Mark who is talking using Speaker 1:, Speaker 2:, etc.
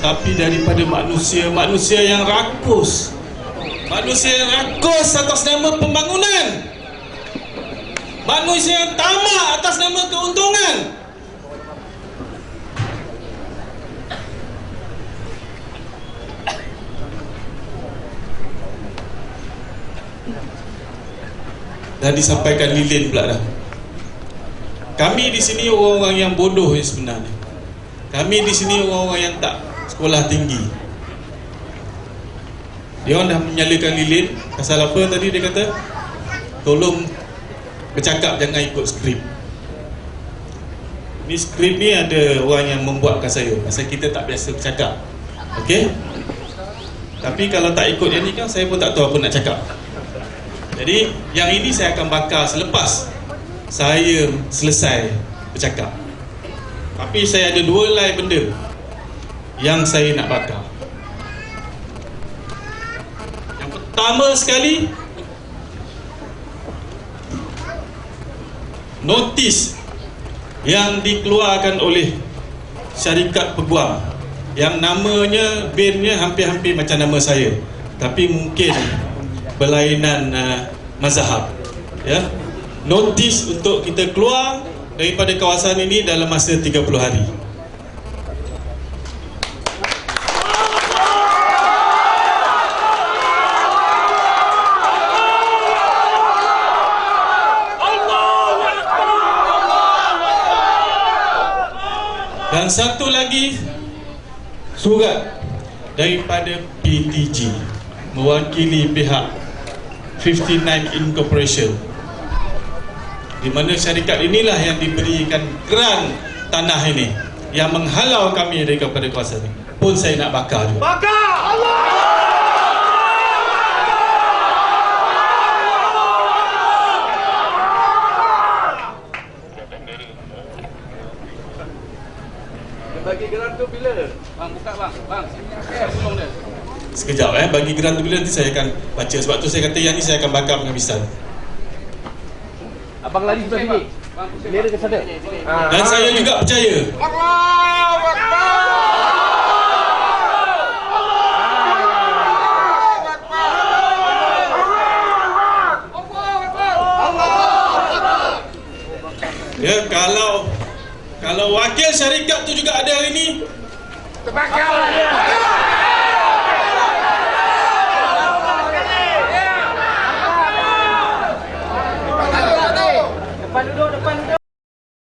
Speaker 1: tapi daripada manusia yang rakus. Manusia yang rakus atas nama pembangunan. Manusia yang tamak atas nama keuntungan. Dan disampaikan lilin pula dah. Kami di sini orang-orang yang bodoh yang sebenarnya. Kami di sini orang-orang yang tak sekolah tinggi. Dia orang dah menyalakan lilin. Pasal apa tadi dia kata? Tolong bercakap, jangan ikut skrip. Ni skrip ni ada orang yang membuatkan saya. Pasal kita tak biasa bercakap. Okey? Tapi kalau tak ikut yang ni kan, saya pun tak tahu apa nak cakap. Jadi yang ini saya akan bakar selepas saya selesai bercakap. Tapi saya ada 2 helai benda yang saya nak bakar. Yang pertama sekali, notis yang dikeluarkan oleh syarikat peguam yang namanya, BIN-nya hampir-hampir macam nama saya, tapi mungkin berlainan mazhab, ya. Notis untuk kita keluar daripada kawasan ini dalam masa 30 hari. Dan satu lagi, surat daripada PTG mewakili pihak 59 Incorporation, di mana syarikat inilah yang diberikan grant tanah ini, yang menghalau kami daripada kawasan ini, pun saya nak bakar juga.
Speaker 2: Bakar! Allah! Bagi geran tu bila? Bang, buka bang. Bang, tolong dia.
Speaker 1: Sekejap bagi geran tu bila, nanti saya akan baca. Sebab tu saya kata yang ni saya akan bakar penghabisan.
Speaker 2: Abang lari sebelah sini. Bendera ke sana.
Speaker 1: Dan saya juga percaya
Speaker 2: Allahu Akbar.
Speaker 1: ya, kalau wakil syarikat tu juga ada hari ni,
Speaker 2: Terbakar dia.